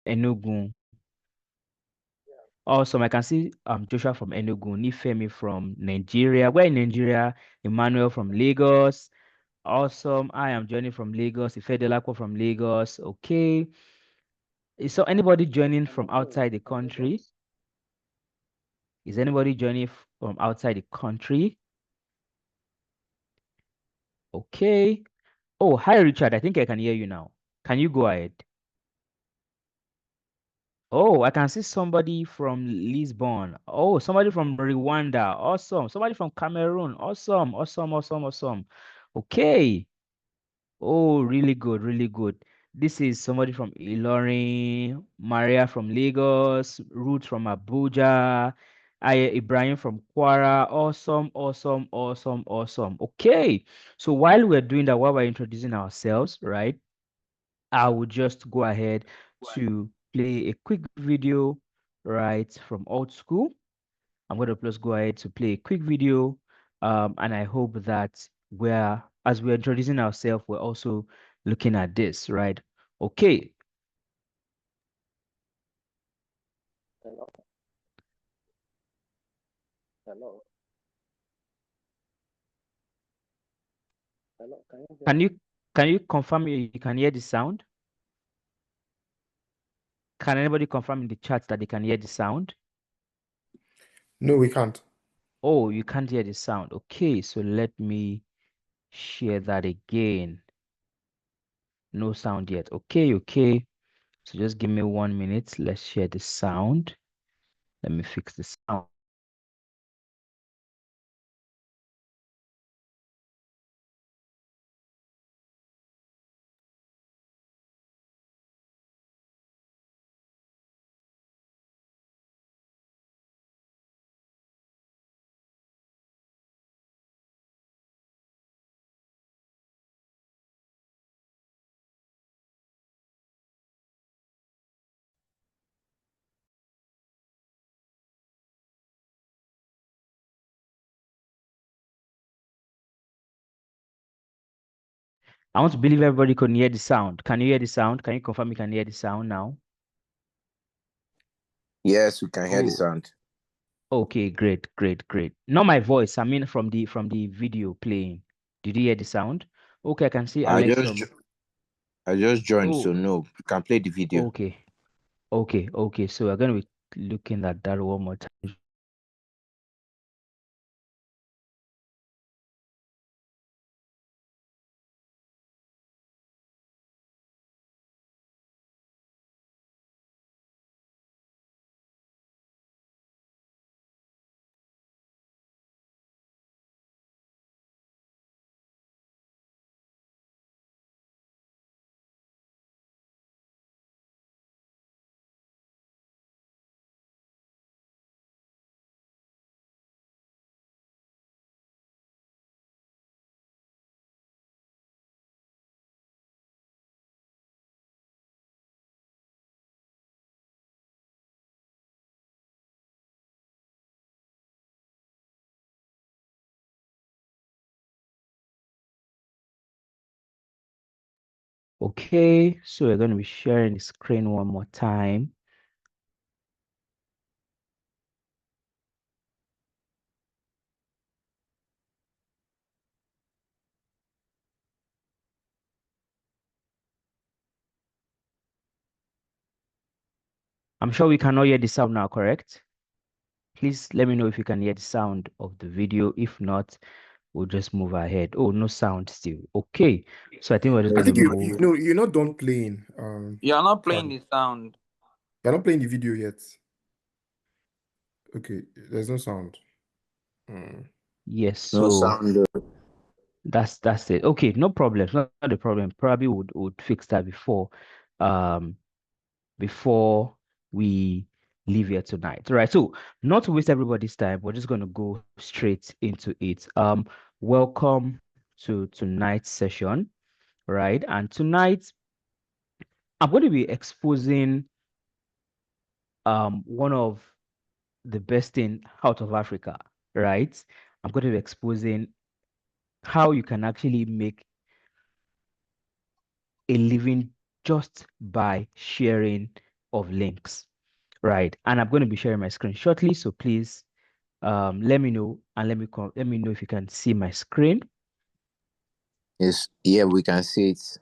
Enugu. Awesome. I can see Joshua from Enugu, Nifemi from Nigeria. Where in Nigeria? Emmanuel from Lagos. Awesome. I am joining from Lagos. Ifedelako from Lagos. Okay. So anybody joining from outside the country? Is anybody joining from outside the country? Okay. Oh, hi, Richard. I think I can hear you now. Can you go ahead? Oh, I can see somebody from Lisbon. Oh, somebody from Rwanda. Awesome. Somebody from Cameroon. Awesome. Awesome. Awesome. Awesome. Okay. Oh, really good. Really good. This is somebody from Ilorin, Maria from Lagos, Ruth from Abuja, Ibrahim from Kwara. Awesome. Awesome. Awesome. Awesome. Okay. So while we're doing that, while we're introducing ourselves, right? I will just go ahead to play a quick video right from Altschool. I'm going to just go ahead to play a quick video, and I hope that as we're introducing ourselves, we're also looking at this, right? Okay. Hello, hello, hello. Can you hear Can me? you confirm you can hear the sound? Can anybody confirm in the chat that they can hear the sound? No, we can't. Oh, you can't hear the sound. Okay, so let me share that again. No sound yet. Okay, okay. So just give me 1 minute. Let's share the sound. Let me fix the sound. I want to believe everybody can hear the sound. Can you hear the sound? Can you confirm you can hear the sound now? Yes, we can hear the Oh, sound. okay, great, great, great. Not my voice. I mean from the video playing. Did you hear the sound? Okay, I can see I Alex just from. jo- I just joined, so Oh, no, you can play the video. okay, okay, okay. So we're gonna be looking at that one more time. Okay, so we're gonna be sharing the screen one more time. I'm sure we cannot hear the sound now, correct? Please let me know if you can hear the sound of the video. If not, we'll just move ahead. Oh, no sound still. Okay. So I think we're just I gonna think There's no move. video. you're not done playing. You're not playing Fam. the sound. You're not playing the video yet. Okay, there's no sound. Mm. Yes, No so sound. that's it. Okay, no problem. It's not a problem. Probably would fix that um before we leave here tonight. All right. So not to waste everybody's time, we're just gonna go straight into it. Welcome to tonight's session, right? And tonight I'm going to be exposing one of the best thing out of Africa, right? I'm going to be exposing how you can actually make a living just by sharing of links, right? And I'm going to be sharing my screen shortly, so please let me know and let me know if you can see my screen. Yes, yeah, we can see it.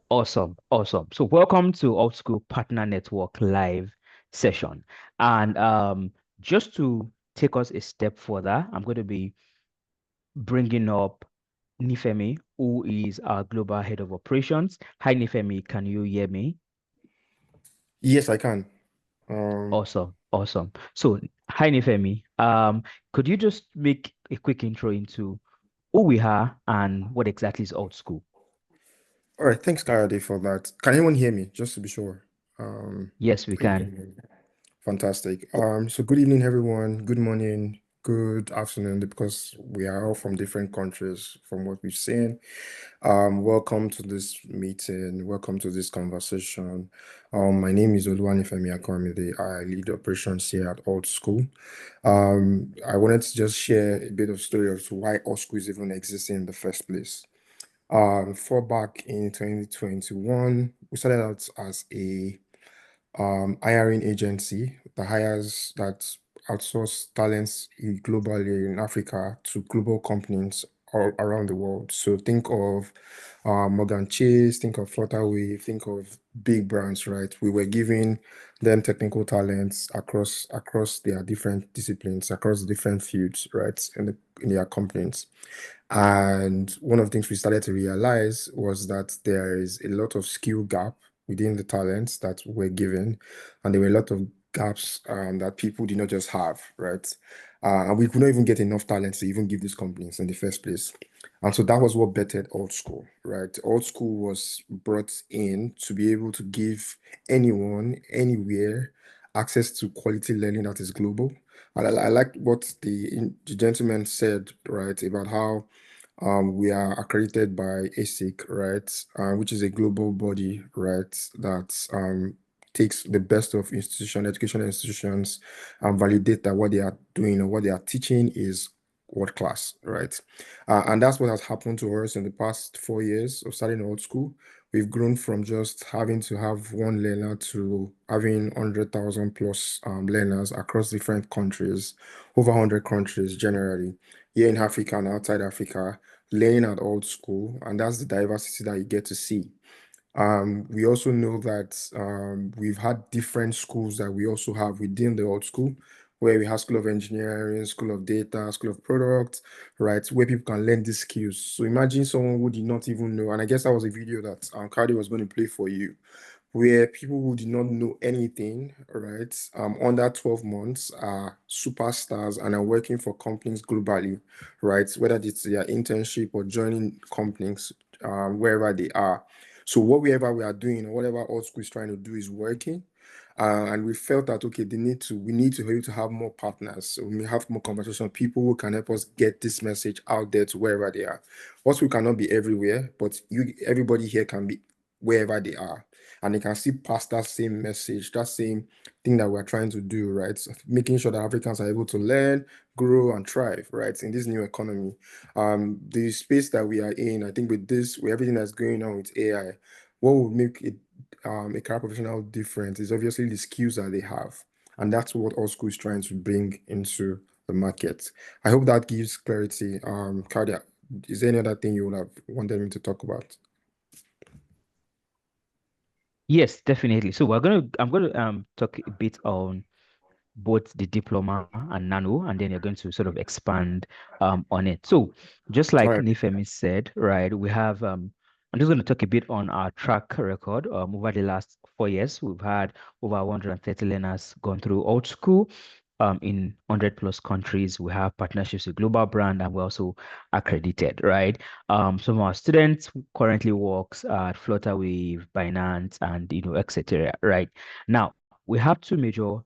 Awesome, awesome. So welcome to Altschool Partner Network live session. And just to take us a step further, I'm going to be bringing up Nifemi, who is our global head of operations. Hi, Nifemi, can you hear me? Yes, I can. Awesome, awesome. So, hi, Nifemi. Could you just make a quick intro into who we are and what exactly is Altschool? All right, thanks, Kayode, for that. Can anyone hear me? Just to be sure. Yes, we You can. can hear me. Fantastic. So good evening, everyone. Good morning, good afternoon, because we are all from different countries from what we've seen. Welcome to this meeting. Welcome to this conversation. My name is Oluwanifemi Akomide. I lead operations here at Altschool. I wanted to just share a bit of story of why Altschool is even existing in the first place. For back in 2021, we started out as a hiring agency that outsource talents globally in Africa to global companies all around the world. So think of Morgan Chase, think of Flutterwave, think of big brands, right? We were giving them technical talents across their different disciplines, across different fields, right, in their companies. And one of the things we started to realize was that there is a lot of skill gap within the talents that were given, and there were a lot of gaps that people did not just have, right? And we could not even get enough talent to even give these companies in the first place. And so that was what bettered Altschool, right? Altschool was brought in to be able to give anyone, anywhere, access to quality learning that is global. And I like what the gentleman said, right, about how we are accredited by ASIC, right, which is a global body, right, that takes the best of educational institutions, and validate that what they are doing or what they are teaching is world class, right? And that's what has happened to us in the past 4 years of starting Altschool. We've grown from just having to have one learner to having 100,000 plus learners across different countries, over 100 countries generally, here in Africa and outside Africa, learning at Altschool, and that's the diversity that you get to see. We also know that we've had different schools that we also have within the Altschool, where we have School of Engineering, School of Data, School of Product, right, where people can learn these skills. So imagine someone who did not even know, and I guess that was a video that Cardi was going to play for you, where people who did not know anything, right, under 12 months are superstars and are working for companies globally, right, whether it's their internship or joining companies wherever they are. So whatever we are doing or whatever Altschool is trying to do is working. And we felt that okay, we need to be able to have more partners. So we may have more conversation, people who can help us get this message out there to wherever they are. Also, we cannot be everywhere, but everybody here can be wherever they are, and they can still pass that same message, that same thing that we're trying to do, right? So making sure that Africans are able to learn, grow, and thrive, right, in this new economy. The space that we are in, I think with everything that's going on with AI, what will make it a career professional difference is obviously the skills that they have. And that's what Altschool is trying to bring into the market. I hope that gives clarity. Claudia, is there any other thing you would have wanted me to talk about? Yes, definitely. So I'm gonna talk a bit on both the diploma and nano, and then you're going to sort of expand on it. So just All like right. Nifemi said, right, we have I'm just going to talk a bit on our track record. Over the last 4 years, we've had over 130 learners gone through Altschool in 100 plus countries. We have partnerships with global brand, and we're also accredited, right? Some of our students currently works at Flutterwave, Binance, and etc. Right now, we have two major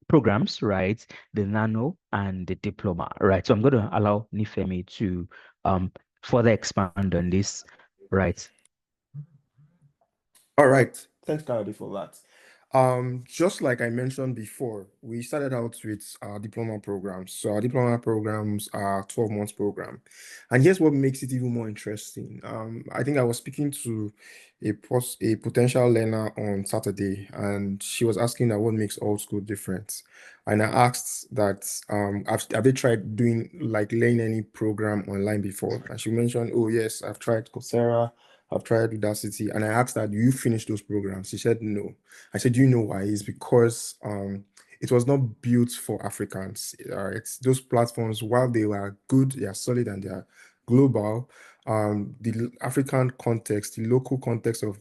programs, right? The nano and the diploma, right? So I'm going to allow Nifemi to further expand on this, right? All right. Thanks, Kayode, for that. Just like I mentioned before, we started out with our diploma programs. So our diploma programs are 12 months program. And here's what makes it even more interesting. I think I was speaking to a potential learner on Saturday, and she was asking that what makes Altschool different. And I asked that have they tried doing like learning any program online before? And she mentioned, oh yes, I've tried Coursera, I've tried Udacity. And I asked her, do you finish those programs? She said no. I said, "Do you know why? It's because it was not built for Africans. It's those platforms, while they are good, they are solid, and they are global. The African context, the local context of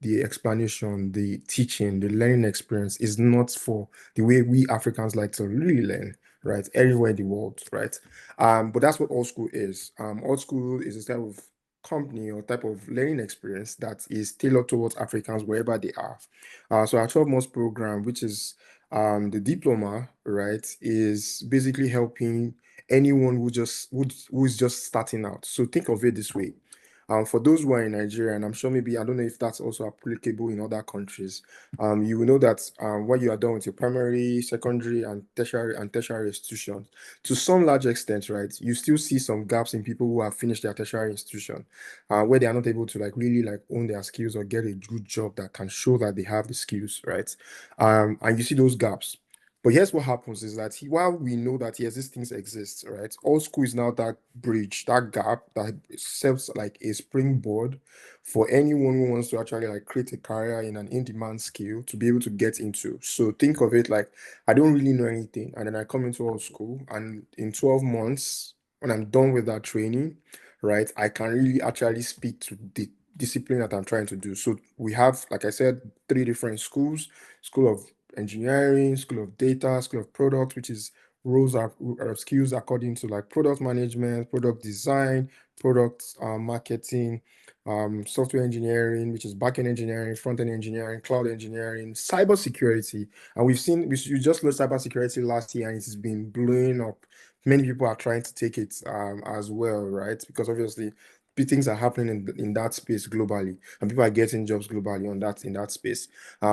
the explanation, the teaching, the learning experience is not for the way we Africans like to really learn, right? Everywhere in the world, right? But that's what All School is. All School is a type of company or type of learning experience that is tailored towards Africans wherever they are. So our 12 months program, which is the diploma, right, is basically helping anyone who is just starting out. So think of it this way. For those who are in Nigeria, and I'm sure maybe I don't know if that's also applicable in other countries, you will know that when you are done with your primary, secondary, and tertiary institutions, to some large extent, right, you still see some gaps in people who have finished their tertiary institution, where they are not able to like really like own their skills or get a good job that can show that they have the skills, right? And you see those gaps. But here's what happens is that while we know that yes, these things exist, right? All school is now that bridge, that gap that serves like a springboard for anyone who wants to actually like create a career in an in-demand skill to be able to get into. So think of it like I don't really know anything, and then I come into all school, and in 12 months, when I'm done with that training, right, I can really actually speak to the discipline that I'm trying to do. So we have, like I said, three different schools: School of Engineering, School of Data, School of Product, which is roles are skills according to like product management, product design, product marketing, software engineering, which is backend engineering, front-end engineering, cloud engineering, cybersecurity. And we just learned cybersecurity last year, and it has been blowing up. Many people are trying to take it as well, right? Because obviously big things are happening in that space globally, and people are getting jobs globally on that in that space.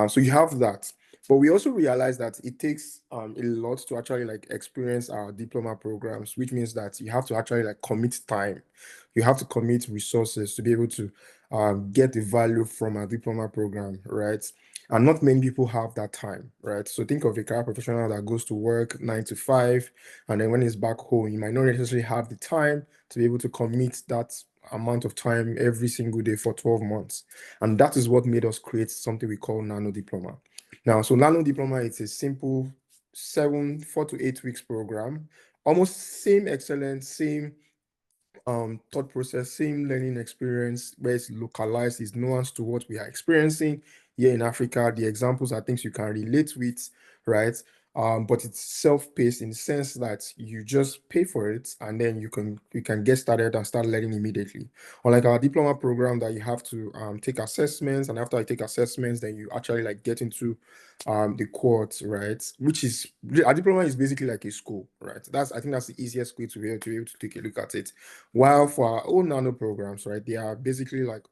So you have that. But we also realize that it takes a lot to actually like experience our diploma programs, which means that you have to actually like commit time. You have to commit resources to be able to get the value from a diploma program, right? And not many people have that time, right? So think of a career professional that goes to work 9 to 5, and then when he's back home, you might not necessarily have the time to be able to commit that amount of time every single day for 12 months. And that is what made us create something we call Nano Diploma. Now, so Nano Diploma, it's a simple 4 to 8 weeks program, almost same excellence, same thought process, same learning experience, where it's localized, is nuanced to what we are experiencing here in Africa. The examples are things you can relate with, right? But it's self-paced in the sense that you just pay for it, and then you can get started and start learning immediately. Unlike our diploma program that you have to take assessments, and after you take assessments, then you actually like get into the courts, right? Which is our diploma is basically like a school, right? I think that's the easiest way to be able to take a look at it. While for our own nano programs, right, they are basically like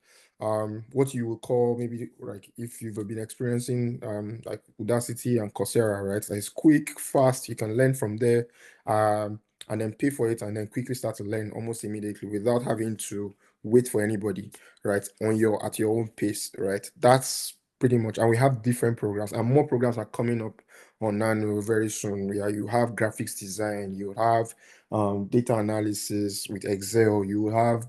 what you would call maybe like if you've been experiencing like Udacity and Coursera, right? So it's quick, fast, you can learn from there, and then pay for it and then quickly start to learn almost immediately without having to wait for anybody, right? At your own pace, right? That's pretty much, and we have different programs, and more programs are coming up on Nano very soon. Where you have graphics design, you have data analysis with Excel, you have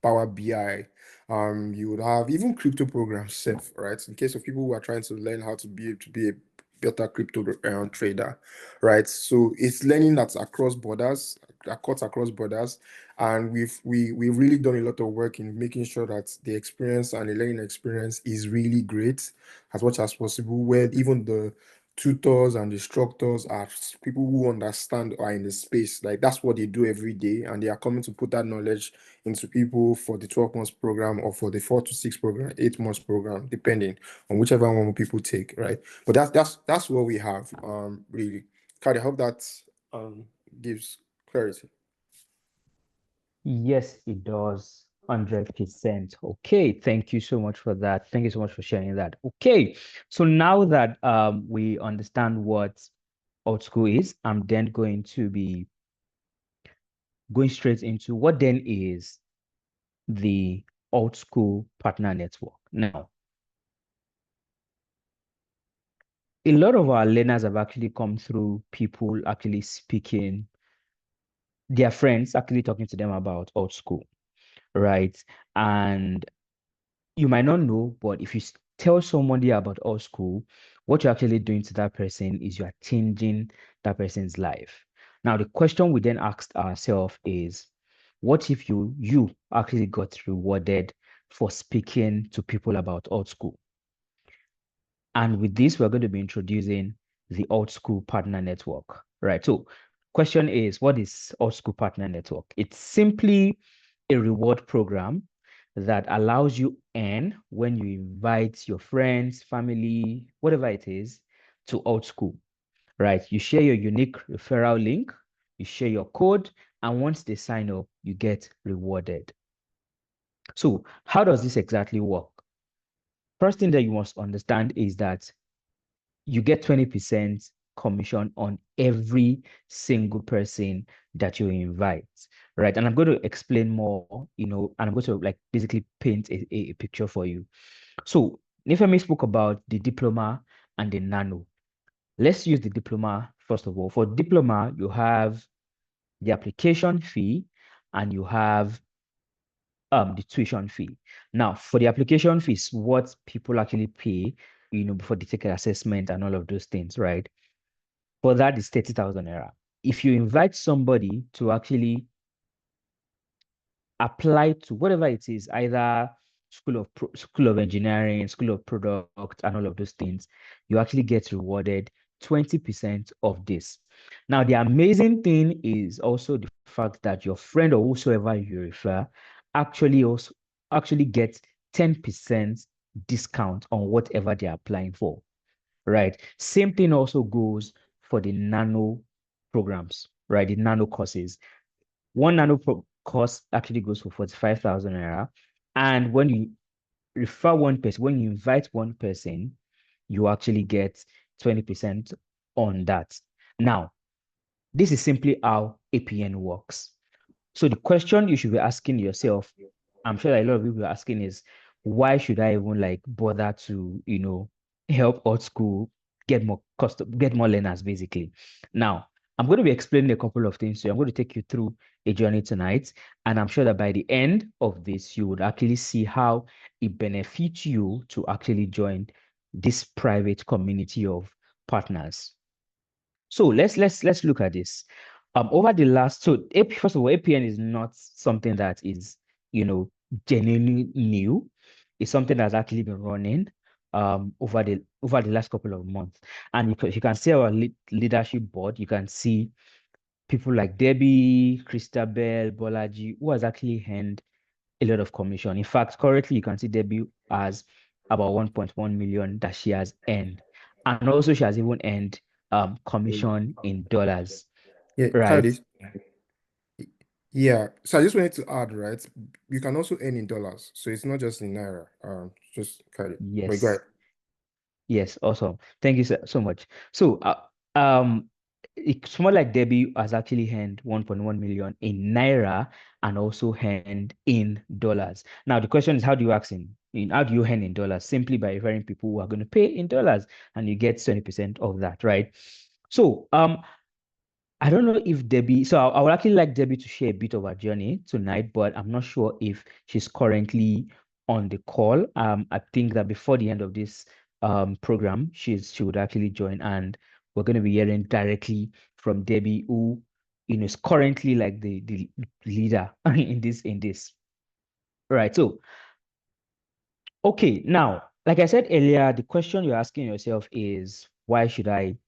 Power BI, you would have even crypto programs set, right? In case of people who are trying to learn how to be a better crypto trader, right? So it's learning that's across borders, that cuts across borders, and we've really done a lot of work in making sure that the experience and the learning experience is really great as much as possible, where even the tutors and instructors are people who understand or are in the space. Like that's what they do every day, and they are coming to put that knowledge into people for the 12 months program or for the 4 to 6 program, 8 months program, depending on whichever one people take, right? But that's what we have, really. Kari, I hope that gives clarity. Yes, it does. 100%. Okay, thank you so much for that. Thank you so much for sharing that. Okay, so now that we understand what Altschool is, I'm then going to be going straight into what then is the Altschool Partner Network. Now, a lot of our learners have actually come through people actually speaking, their friends actually talking to them about Altschool, right? And you might not know, but if you tell somebody about Altschool, what you're actually doing to that person is you are changing that person's life. Now, the question we then asked ourselves is, what if you actually got rewarded for speaking to people about Altschool? And with this, we're going to be introducing the Altschool Partner Network, right? So question is, what is Altschool Partner Network? It's simply a reward program that allows you earn when you invite your friends, family, whatever it is, to Altschool, right? You share your unique referral link, you share your code, and once they sign up, you get rewarded. So how does this exactly work? First thing that you must understand is that you get 20% commission on every single person that you invite, right? And I'm going to explain more, and I'm going to like basically paint a picture for you. So Nifemi spoke about the diploma and the nano. Let's use the diploma first of all. For diploma, you have the application fee and you have the tuition fee. Now, for the application fees, what people actually pay, before they take an assessment and all of those things, right? For that is 30,000 naira. If you invite somebody to actually apply to whatever it is, either School of Engineering, School of Product, and all of those things, you actually get rewarded 20% of this. Now, the amazing thing is also the fact that your friend or whosoever you refer actually gets 10% discount on whatever they're applying for, right? Same thing also goes for the nano programs, right? The nano courses. One course actually goes for 45,000 naira. And when you refer one person, when you invite one person, you actually get 20% on that. Now, this is simply how APN works. So the question you should be asking yourself, I'm sure that a lot of people are asking is, why should I even like bother to, help Altschool get more learners basically? Now, I'm going to be explaining a couple of things. So I'm going to take you through a journey tonight. And I'm sure that by the end of this, you would actually see how it benefits you to actually join this private community of partners. So let's look at this. Over the last first of all, APN is not something that is genuinely new. It's something that's actually been running over the last couple of months. And you can see our leadership board. You can see people like Debbie, Christabel, Bolaji, who has actually earned a lot of commission. In fact, currently you can see Debbie has about 1.1 million that she has earned. And also she has even earned commission in dollars, Yeah, right? Kadi. Yeah, so I just wanted to add, right? You can also earn in dollars, so it's not just in naira. Just Kadi. But go Yes. ahead. Yes, awesome. Thank you so much. So, it's more like Debbie has actually earned 1.1 million in naira and also earned in dollars. Now, the question is, how do you how do you earn in dollars? Simply by referring people who are going to pay in dollars, and you get 20% of that, right? So, I don't know if Debbie, so I would actually like Debbie to share a bit of her journey tonight, but I'm not sure if she's currently on the call. I think that before the end of this program, she would actually join, and we're going to be hearing directly from Debbie, who is currently like the leader in this. Right. So okay, now, like I said earlier, the question you're asking yourself is, why should I,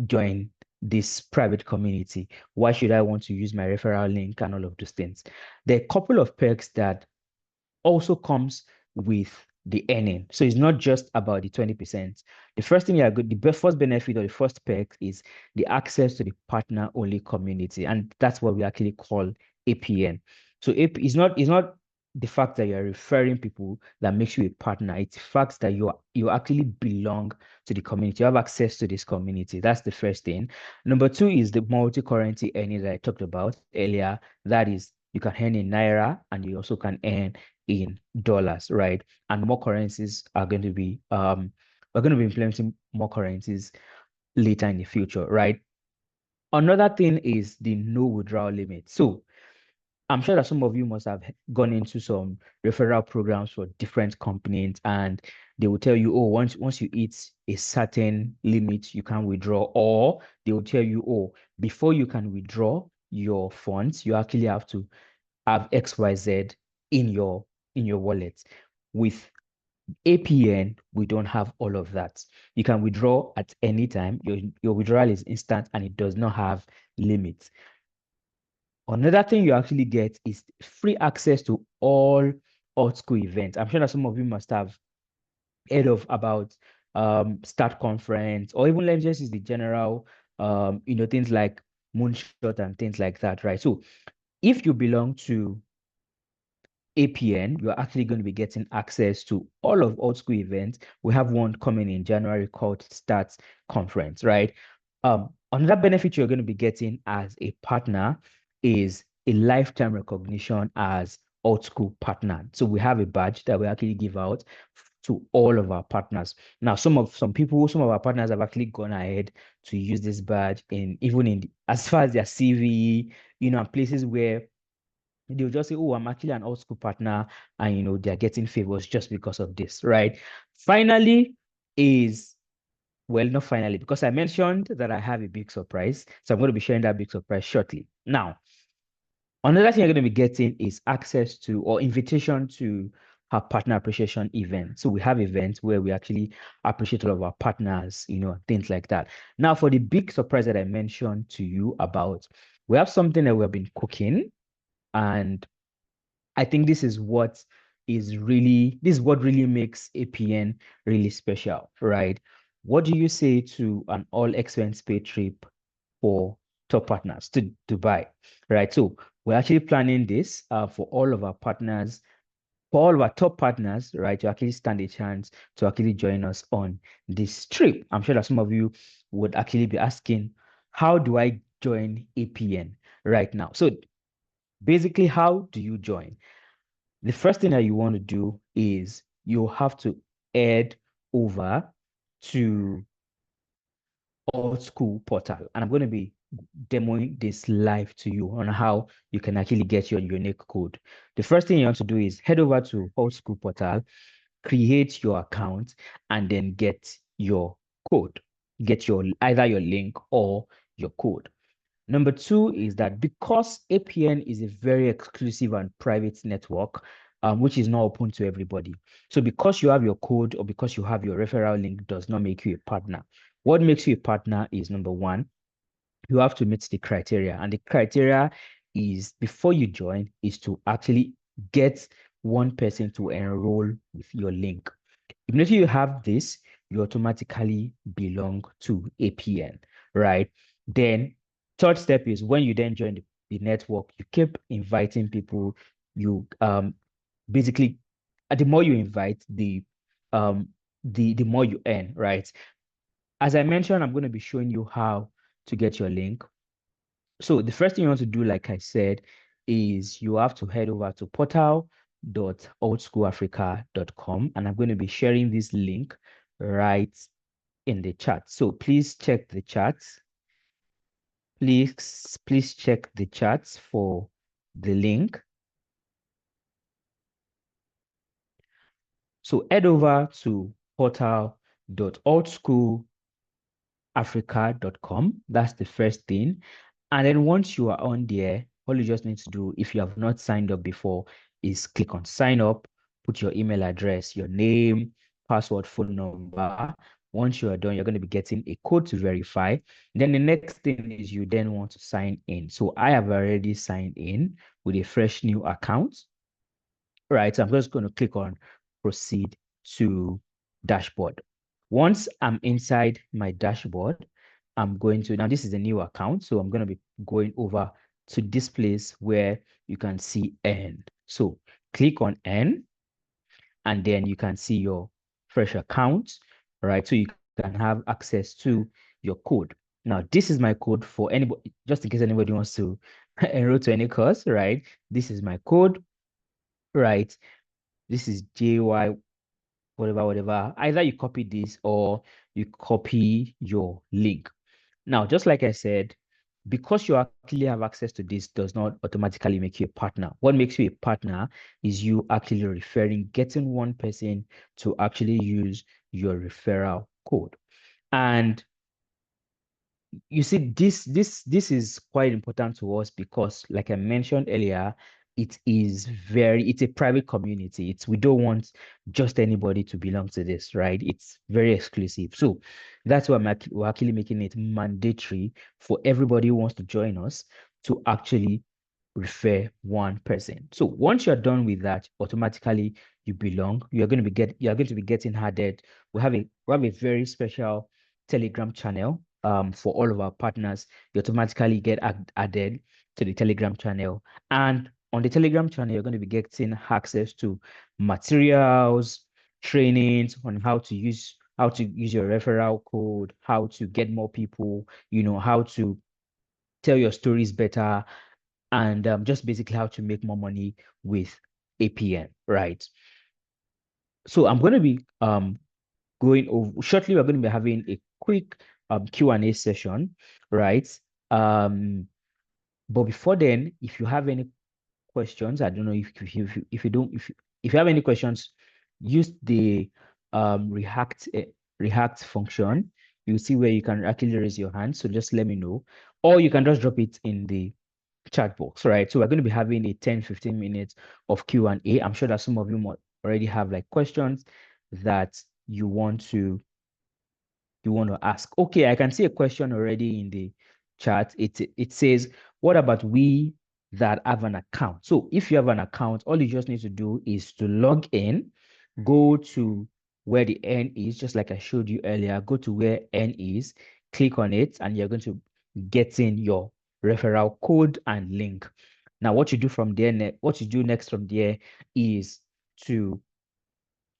join this private community? Why should I want to use my referral link and all of those things? There are a couple of perks that also comes with the earning. So it's not just about the 20%. The first thing the first benefit or the first perk is the access to the partner only community. And that's what we actually call APN. So AP is not the fact that you're referring people that makes you a partner. It's the fact that you actually belong to the community. You have access to this community. That's the first thing. Number two is the multi-currency earning that I talked about earlier. That is, you can earn in Naira and you also can earn in dollars, right? And more currencies are going to be we're going to be implementing more currencies later in the future, right? Another thing is the no withdrawal limit. So I'm sure that some of you must have gone into some referral programs for different companies, and they will tell you, oh, once you hit a certain limit, you can withdraw, or they will tell you, oh, before you can withdraw your funds, you actually have to have XYZ in your wallet. With APN, we don't have all of that. You can withdraw at any time. Your withdrawal is instant and it does not have limits. Another thing you actually get is free access to all Altschool events. I'm sure that some of you must have heard of about Start Conference, or even let's just use the general things like Moonshot and things like that, right? So if you belong to APN, you're actually going to be getting access to all of Altschool events. We have one coming in January called Start Conference, right? Another benefit you're going to be getting as a partner is a lifetime recognition as Altschool partner. So we have a badge that we actually give out to all of our partners. Now, some of our partners have actually gone ahead to use this badge as far as their CV, and places where they'll just say, oh, I'm actually an Altschool partner, and they're getting favors just because of this, right? Finally, well, not finally, because I mentioned that I have a big surprise. So I'm going to be sharing that big surprise shortly. Now, another thing you're going to be getting is access to or invitation to our partner appreciation event. So we have events where we actually appreciate all of our partners, things like that. Now, for the big surprise that I mentioned to you about, we have something that we've been cooking, and I think this is what really makes APN really special, right? What do you say to an all expense paid trip for top partners to Dubai, right? So we're actually planning this for all of our partners, for all of our top partners, right, to actually stand a chance to actually join us on this trip. I'm sure that some of you would actually be asking, how do I join APN right now? So basically, how do you join? The first thing that you want to do is you have to head over to Altschool portal, and I'm going to be demoing this live to you on how you can actually get your unique code. The first thing you want to do is head over to Altschool portal, create your account, and then get your code. Get either your link or your code. Number two is that because APN is a very exclusive and private network, which is not open to everybody. So because you have your code or because you have your referral link does not make you a partner. What makes you a partner is, number one, you have to meet the criteria. And the criteria is, before you join, is to actually get one person to enroll with your link. If you have this, you automatically belong to APN, right? Then third step is when you then join the network, you keep inviting people. You basically, the more you invite, the more you earn, right? As I mentioned, I'm going to be showing you how to get your link. So the first thing you want to do, like I said, is you have to head over to portal.altschoolafrica.com, and I'm going to be sharing this link right in the chat. So please check the chats. Please check the chats for the link. So head over to portal.altschoolafrica.com. That's the first thing. And then once you are on there, all you just need to do, if you have not signed up before, is click on sign up, put your email address, your name, password, phone number. Once you are done, you're going to be getting a code to verify. Then the next thing is you then want to sign in. So I have already signed in with a fresh new account, right? So I'm just going to click on proceed to dashboard. Once I'm inside my dashboard, now this is a new account, so I'm going to be going over to this place where you can see earn. So click on N, and then you can see your fresh account, right? So you can have access to your code. Now, this is my code for anybody, just in case anybody wants to enroll to any course, right? This is my code, right? This is JY, whatever, whatever. Either you copy this or you copy your link. Now, just like I said, because you actually have access to this does not automatically make you a partner. What makes you a partner is you actually referring, getting one person to actually use your referral code. And you see, this is quite important to us because, like I mentioned earlier, it's a private community. We don't want just anybody to belong to this, right? It's very exclusive. So that's why we're actually making it mandatory for everybody who wants to join us to actually refer one person. So once you're done with that, automatically you belong. You are going to be getting added. We have a very special Telegram channel for all of our partners. You automatically get added to the Telegram channel. And on the Telegram channel, you're going to be getting access to materials, trainings on how to use your referral code, how to get more people, how to tell your stories better, and just basically how to make more money with APN, right? So I'm going to be going over shortly. We're going to be having a quick Q&A session, right? But before then, if you have any questions, I don't know if you have any questions, use the React function. You see where you can actually raise your hand. So just let me know, or you can just drop it in the chat box, right? So we're going to be having a 10-15 minutes of Q&A. I'm sure that some of you might already have like questions that you want to ask. Okay, I can see a question already in the chat. It says, what about we that have an account? So if you have an account, all you just need to do is to log in, go to where the N is, just like I showed you earlier, go to where N is, click on it, and you're going to get in your referral code and link. Now, what you do next from there is to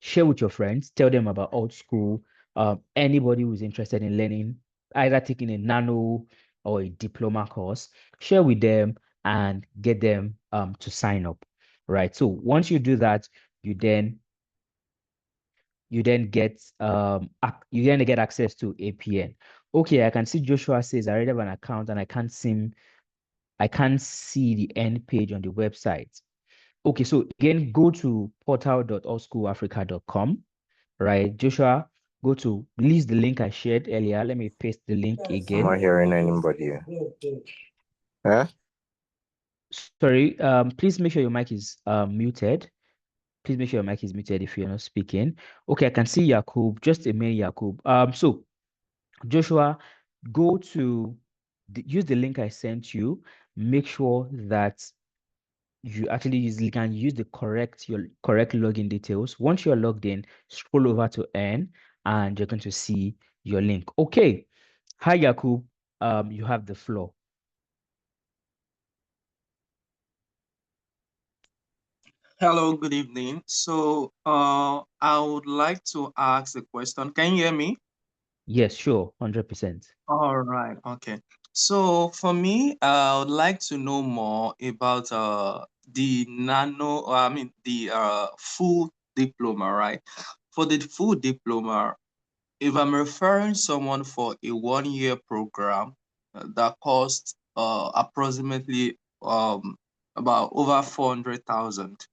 share with your friends, tell them about Altschool. Anybody who's interested in learning, either taking a nano or a diploma course, share with them and get them to sign up, right? So once you do that, you then get access to APN. Okay, I can see Joshua says I already have an account and I can't see the end page on the website. Okay, so again, go to portal.allschoolafrica.com, right? Joshua, go to release the link I shared earlier. Let me paste the link I'm again. not hearing anybody. Huh? Sorry, please make sure your mic is muted. Please make sure your mic is muted if you're not speaking. Okay, I can see Yakub, just a minute, Yakub. So Joshua, use the link I sent you. Make sure that you can use your correct login details. Once you're logged in, scroll over to N and you're going to see your link. Okay. Hi, Yakub. You have the floor. Hello, good evening. So, I would like to ask a question. Can you hear me? Yes, sure, 100%. All right, okay. So for me, I would like to know more about the full diploma, right? For the full diploma, if I'm referring someone for a 1 year program that costs approximately about over 400,000.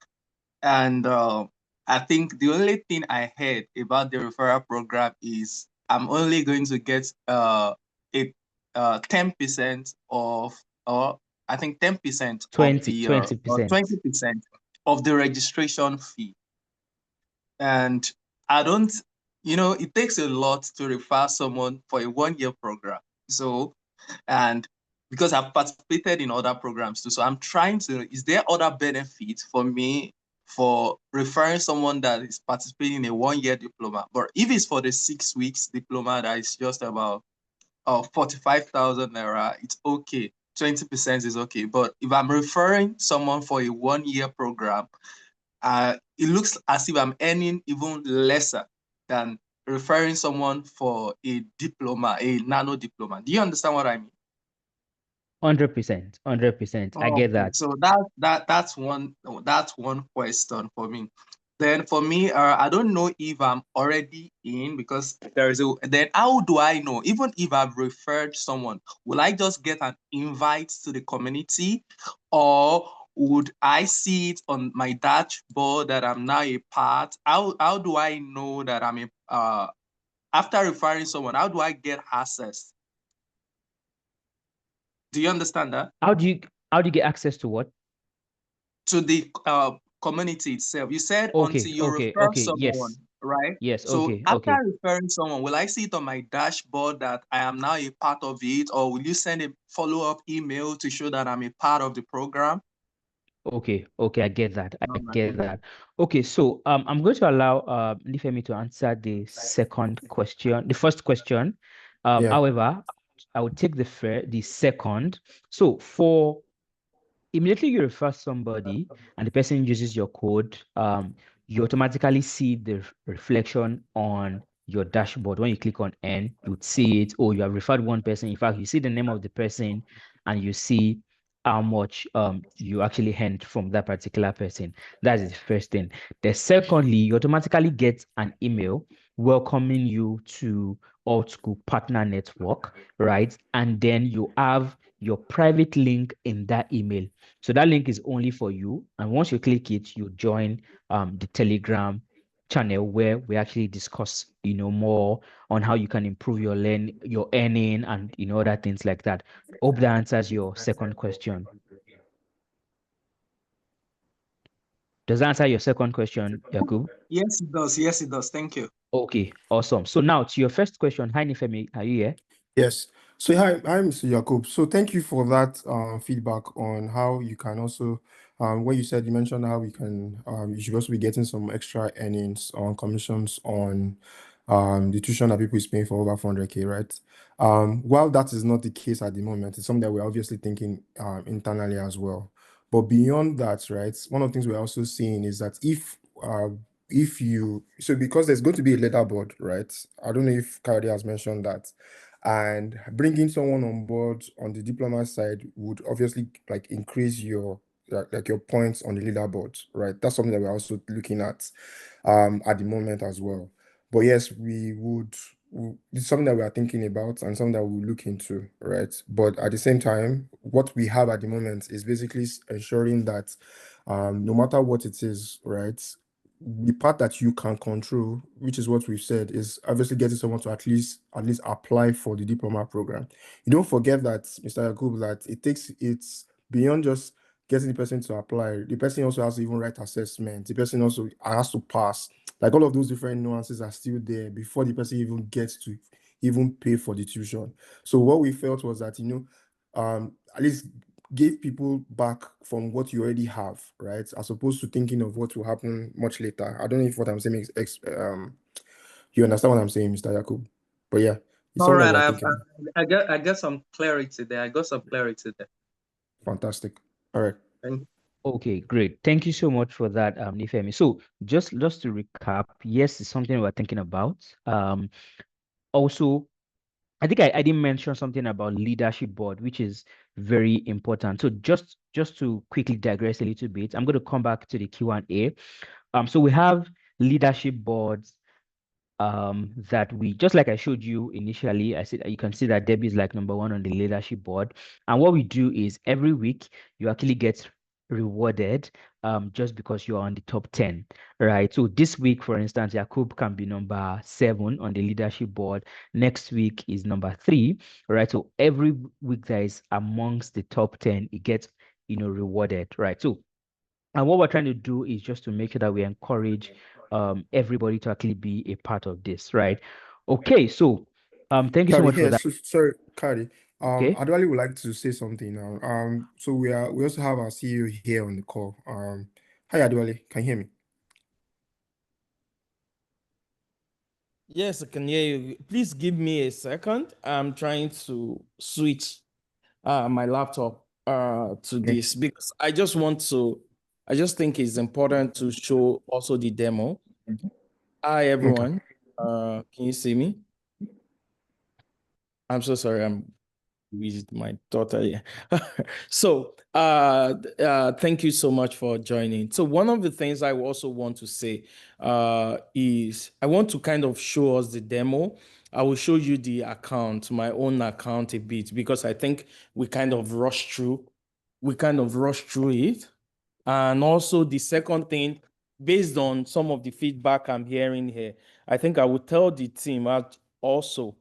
And I think the only thing I heard about the referral program is I'm only going to get a 10% of, or I think 10% of 20, the or 20%. 20% of the registration fee. And I don't, it takes a lot to refer someone for a 1 year program. So, and because I've participated in other programs too, so I'm trying to, is there other benefits for me for referring someone that is participating in a 1 year diploma? But if it's for the 6 weeks diploma that is just about 45,000 naira, it's okay. 20% is okay. But if I'm referring someone for a 1 year program, it looks as if I'm earning even lesser than referring someone for a diploma, a nano diploma. Do you understand what I mean? 100%, 100%. I get Okay, that. so that's one question for me. Then for me, I don't know if I'm already in, because there is a. Then how do I know? Even if I've referred someone, will I just get an invite to the community, or would I see it on my dashboard that I'm now a part? How do I know that I'm a after referring someone? How do I get access? Do you understand that? How do you get access to what? To the community itself. You said until Okay, you okay, refer okay. someone, Yes. right? Yes, So okay, after okay. referring someone, will I see it on my dashboard that I am now a part of it, or will you send a follow-up email to show that I'm a part of the program? Okay, okay, I get that. I All get right. that. Okay, so I'm going to allow Nifemi to answer the second question, the first question. Yeah. However, I will take the second. So for immediately you refer somebody and the person uses your code, you automatically see the reflection on your dashboard. When you click on N, you would see it. Oh, you have referred one person. In fact, you see the name of the person and you see how much you actually earned from that particular person. That is the first thing. The secondly, you automatically get an email welcoming you to Altschool Partner Network, right? And then you have your private link in that email. So that link is only for you. And once you click it, you join the Telegram channel where we actually discuss, more on how you can improve your earning and, other things like that. Hope that answers your second question. Does that answer your second question, Yakub? Yes, it does. Yes, it does. Thank you. Okay, awesome. So now to your first question. Hi, Nifemi, are you here? Yes. So hi, Mr. Jacob. So thank you for that feedback on how you can also, when you mentioned how you should also be getting some extra earnings on commissions on the tuition that people is paying for over 400K, right? While that is not the case at the moment, it's something that we're obviously thinking internally as well. But beyond that, right, one of the things we're also seeing is that because there's going to be a leaderboard, right? I don't know if Kari has mentioned that, and bringing someone on board on the diploma side would obviously like increase your like your points on the leaderboard, right? That's something that we're also looking at the moment as well. But yes, it's something that we are thinking about and something that we'll look into, right? But at the same time, what we have at the moment is basically ensuring that no matter what it is, right? The part that you can control, which is what we've said, is obviously getting someone to at least apply for the diploma program. You don't forget that, Mr. Yakub, that it's beyond just getting the person to apply. The person also has to even write assessment. The person also has to pass. Like all of those different nuances are still there before the person even gets to even pay for the tuition. So what we felt was that, at least give people back from what you already have, right? As opposed to thinking of what will happen much later. I don't know if what I'm saying you understand what I'm saying, Mr. Yakub. But yeah, it's All something that right, we're thinking. I got some clarity there. I got some clarity there. Fantastic. All right. Thank Okay, great. Thank you so much for that, Nifemi. So just to recap, yes, it's something we're thinking about. Also, I think I didn't mention something about leadership board, which is very important. So just to quickly digress a little bit, I'm going to come back to the Q&A. So we have leadership boards that we, just like I showed you initially, I said you can see that Debbie is like number one on the leadership board. And what we do is every week you actually get rewarded just because you're on the top 10, right? So this week, for instance, Jakub can be number 7 on the leadership board. Next week is number 3, right? So every week that is amongst the top 10, it gets, rewarded, right? So and what we're trying to do is just to make sure that we encourage everybody to actually be a part of this, right? Okay, so thank you so Kari, much for here, that. so, sorry, Kari. Okay. Adwali would like to say something now. So we also have our CEO here on the call. Hi Adwali, can you hear me? Yes, I can hear you. Please give me a second. I'm trying to switch my laptop to Okay. this because I just want to I just think it's important to show also the demo. Hi, Okay. everyone. Can you see me? I'm so sorry. I'm with my daughter here. So, thank you so much for joining. So, one of the things I also want to say is I want to kind of show us the demo. I will show you the account, my own account a bit, because I think we kind of rushed through. We kind of rushed through it. And also the second thing, based on some of the feedback I'm hearing here, I think I will tell the team also,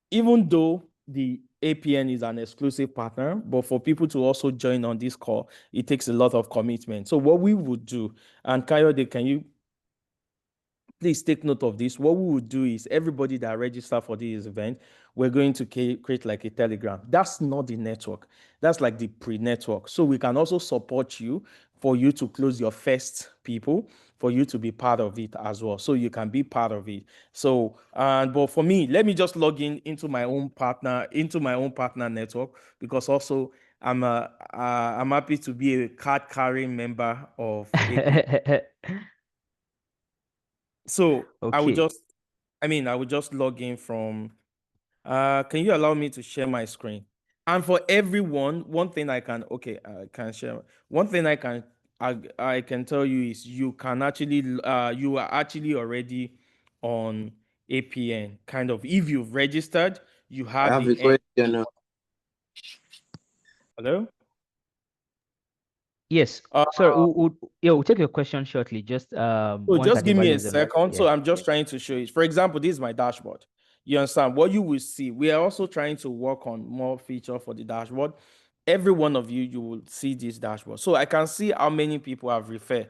even though the APN is an exclusive partner, but for people to also join on this call, it takes a lot of commitment. So what we would do, and Kayode, can you please take note of this? What we would do is everybody that register for this event, we're going to create like a Telegram. That's not the network. That's like the pre-network. So we can also support you for you to close your first people, for you to be part of it as well. So you can be part of it. So, but for me, let me just log in into my own partner network, because also I'm happy to be a card carrying member of AP. So I would Okay. just log in from, can you allow me to share my screen? And for everyone, one thing I can share. One thing I can tell you is you can actually, you are actually already on APN, kind of. If you've registered, you I have have a the end. question. Hello? Yes. Uh, Sorry, we'll take your question shortly. Just So once just give me Adewale a is on. second. Yeah. So I'm just trying to show you. For example, this is my dashboard. You understand? What you will see, we are also trying to work on more feature for the dashboard. Every one of you, you will see this dashboard. So I can see how many people have referred.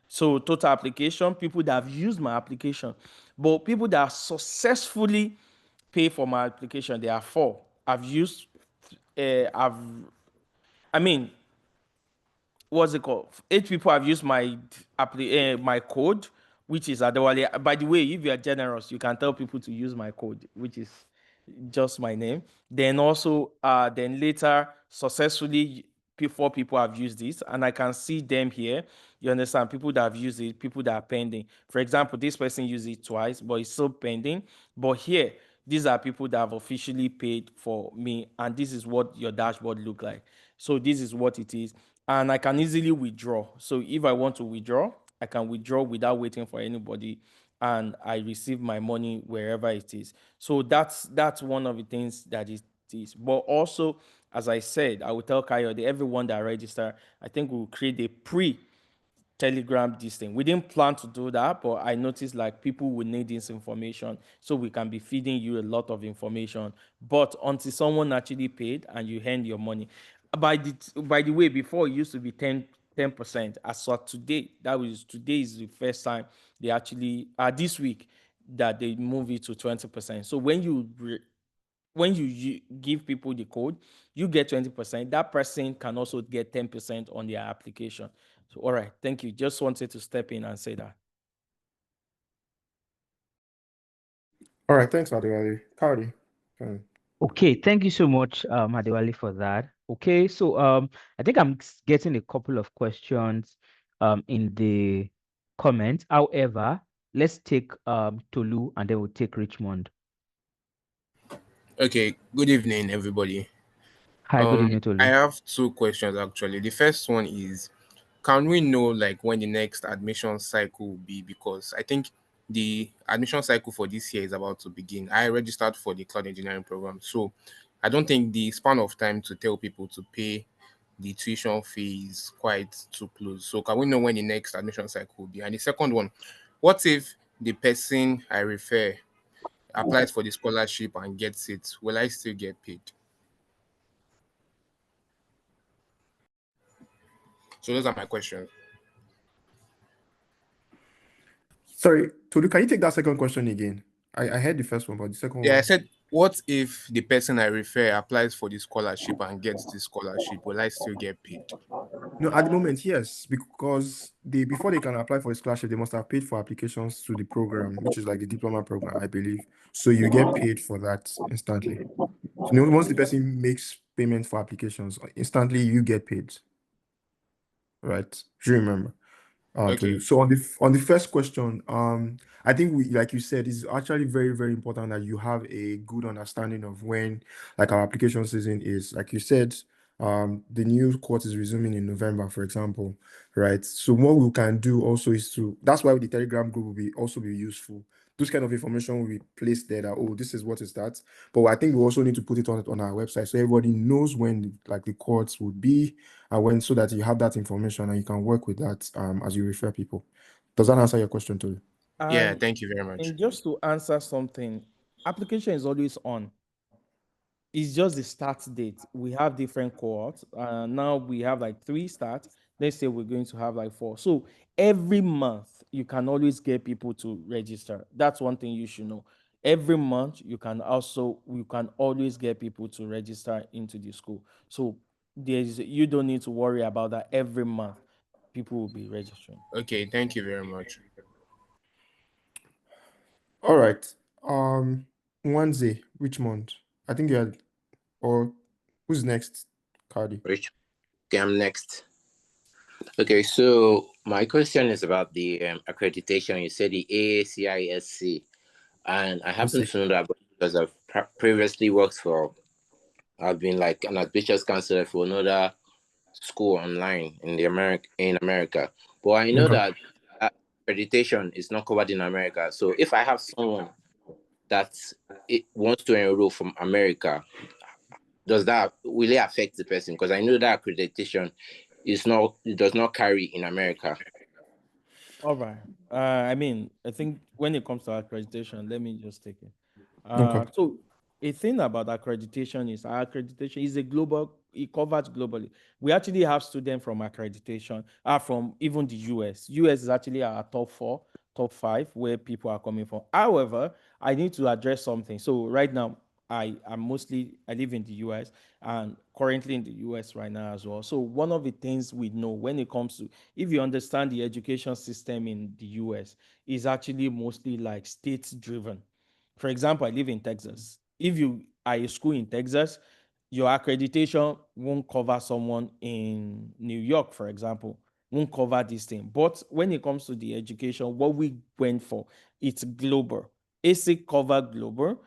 So total application, people that have used my application, but people that have successfully pay for my application, there are 4. I've used, I've, I mean, what's it called? 8 people have used my code, which is Adewale. By the way, if you are generous, you can tell people to use my code, which is just my name. Then also, then later, successfully, 4 people have used this, and I can see them here. You understand? People that have used it, people that are pending. For example, this person used it twice, but it's still pending. But here, these are people that have officially paid for me, and this is what your dashboard look like. So this is what it is, and I can easily withdraw. So if I want to withdraw, I can withdraw without waiting for anybody, and I receive my money wherever it is. So that's one of the things that it is. But also, as I said, I will tell Kayode, everyone that register, I think we'll create a Telegram this thing. We didn't plan to do that, but I noticed like people will need this information, so we can be feeding you a lot of information. But until someone actually paid and you hand your money, by the way, before it used to be 10%. As of today, today is the first time they actually this week that they move it to 20%. So when you give people the code, you get 20%. That person can also get 10% on their application. So, all right, thank you. Just wanted to step in and say that. All right, thanks, Adewale. Cardi. Okay, thank you so much, Adewale, for that. Okay, so I think I'm getting a couple of questions in the comments. However, let's take Tolu and then we'll take Richmond. Okay, good evening, everybody. Hi, good evening, I Tolu. have 2 questions actually. The first one is, can we know like when the next admission cycle will be? Because I think the admission cycle for this year is about to begin. I registered for the cloud engineering program, so I don't think the span of time to tell people to pay the tuition fee is quite too close. So can we know when the next admission cycle will be? And the second one, what if the person I refer applies for the scholarship and gets it? Will I still get paid? So those are my questions. Sorry, Tolu, can you take that second question again? I heard the first one, but the second Yeah, I one. said, what if the person I refer applies for the scholarship and gets the scholarship? Will I still get paid? No, at the moment, yes, because before they can apply for a scholarship, they must have paid for applications to the program, which is like the diploma program, I believe. So you get paid for that instantly. So once the person makes payment for applications, instantly you get paid. right? Do you remember? Okay. Tolu. So on the first question, I think we, like you said, it's actually very, very important that you have a good understanding of when, like, our application season is. Like you said, the new court is resuming in November, for example, right? So what we can do also is to, that's why the Telegram group will be also be useful. This kind of information will be placed there that, oh, this is what is that. But I think we also need to put it on our website so everybody knows when like the courts would be, and when, so that you have that information and you can work with that as you refer people. Does that answer your question too? Yeah, And thank you very much. and just to answer something, application is always on. It's just the start date. We have different cohorts. Now we have like three starts. Let's say we're going to have like four. So every month you can always get people to register. That's one thing you should know. Every month you can always get people to register into the school. So you don't need to worry about that. Every month people will be registering. Okay, thank you very much. All right. Wednesday, Richmond. I think you had, or who's next? Cardi. Rich. Okay, I'm next. Okay, so my question is about the accreditation. You said the AACISC, and I Let's happen see. to know that because I've previously worked for, I've been like an admissions counselor for another school online in America. But I know Okay. that accreditation is not covered in America. So if I have someone that it wants to enroll from America, will it affect the person? Because I know that accreditation is not it does not carry in America. All right. I mean, I think when it comes to accreditation, let me just take it. Okay. So a thing about accreditation is our accreditation is a global, it covers globally. We actually have students from accreditation, from even the US. US is actually our top four, top five where people are coming from. However, I need to address something. So right now, I live in the US and currently in the US right now as well. So one of the things we know when it comes to, if you understand the education system in the US, is actually mostly like state driven. For example, I live in Texas. If you are a school in Texas, your accreditation won't cover someone in New York, for example, won't cover this thing. But when it comes to the education, what we went for, it's global. ASIC cover global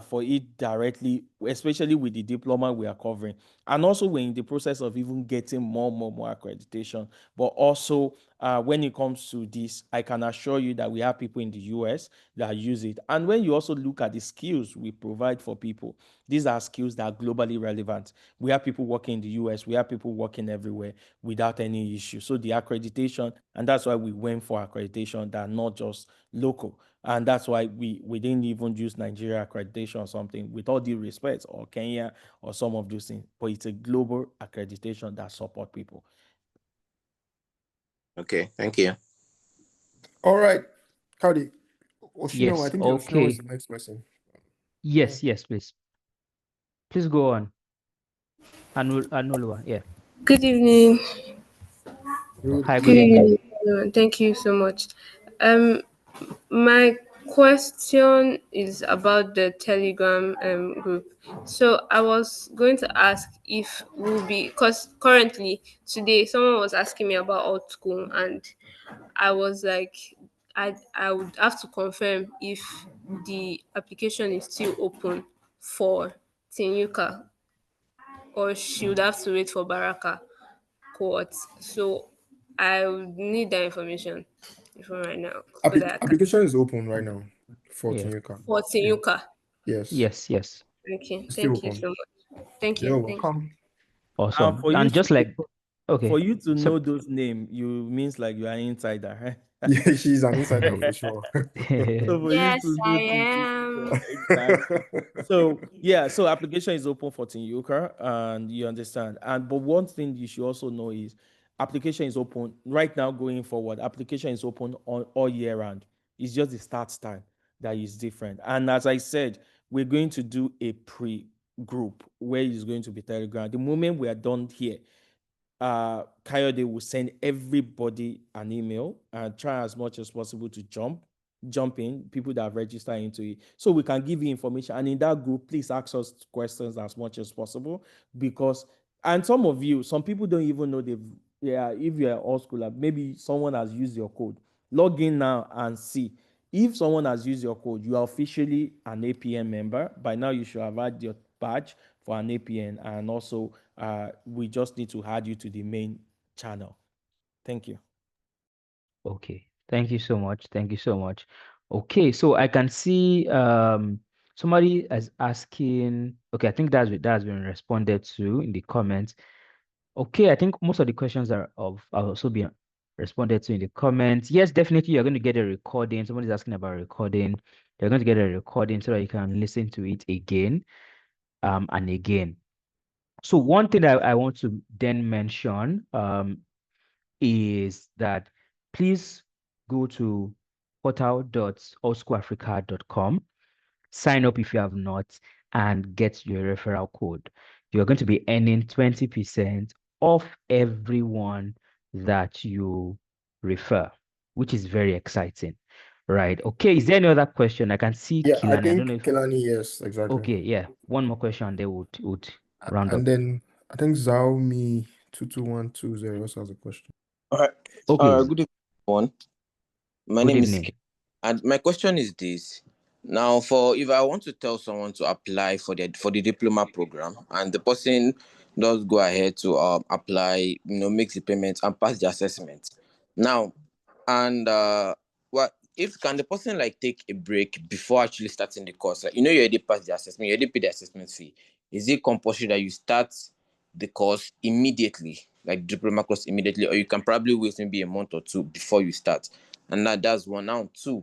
for it directly, especially with the diploma we are covering. And also we're in the process of even getting more accreditation. But also when it comes to this, I can assure you that we have people in the US that use it. And when you also look at the skills we provide for people, these are skills that are globally relevant. We have people working in the US, we have people working everywhere without any issue. So the accreditation, and that's why we went for accreditation that are not just local. And that's why we didn't even use Nigeria accreditation or something, with all due respect, or Kenya or some of those things. But it's a global accreditation that support people. Okay, thank you. All right. Cardi. Oshino, I Yes, think Oshino is okay. the next person. Yeah. Yes, yes, please. Please go on. Anulwa, yeah. Good evening. Good, Hi, good good Good evening. evening. evening, everyone. Thank you so much. Um, my question is about the Telegram group. So I was going to ask if we'll be, because currently today someone was asking me about Altschool, and I was like, I would have to confirm if the application is still open for Tinyuka, or she would have to wait for Baraka court. So I would need that information from right now so that I can. Application is open right now for Yeah. Tinyuka. For Yeah. Tinyuka. Yes. Yes, yes. Okay, It's still thank you open. so much. Thank you, You're thank you. welcome. Awesome. For you And to just like, for okay. you to So know those names, you means like you are insider, right? Yeah, she's an insider for sure. So for you Yes, to I know this, am. exactly. So yeah, so application is open for Tinyuka, and you understand. And but one thing you should also know is application is open right now going forward. Application is open all year round. It's just the start time that is different. And as I said, we're going to do a pre-group where it's going to be Telegram. The moment we are done here, Coyote will send everybody an email and try as much as possible to jump in, people that have registered into it. So we can give you information. And in that group, please ask us questions as much as possible because, and some people don't even know they've Yeah, if you're an old schooler, maybe someone has used your code. Log in now and see. If someone has used your code, you are officially an APN member. By now, you should have had your badge for an APN, and also we just need to add you to the main channel. Thank you. Okay. Thank you so much. Thank you so much. Okay, so I can see somebody is asking. Okay, I think that's been responded to in the comments. Okay, I think most of the questions are also being responded to in the comments. Yes, definitely you're going to get a recording. Somebody's asking about a recording. You're going to get a recording so that you can listen to it again and again. So one thing that I want to then mention is that please go to portal.allschoolafrica.com, sign up if you have not, and get your referral code. You're going to be earning 20% off everyone that you refer, which is very exciting. Right. Okay. Is there any other question? I can see Yeah, I Kilani. I don't know think if Kelani, yes, exactly. okay, yeah. One more question, they would round up. And then I think Xiaomi 22120 also has a question. All right. Okay. Good evening, everyone. My Good name is evening. K, and my question is this. Now, for if I want to tell someone to apply for the diploma program, and the person does go ahead to apply, makes the payment and pass the assessment. Now, and what if can the person like take a break before actually starting the course? Like, you already passed the assessment, you already paid the assessment fee. Is it compulsory that you start the course immediately, like diploma course immediately, or you can probably wait maybe a month or two before you start? And that's one. Now, two,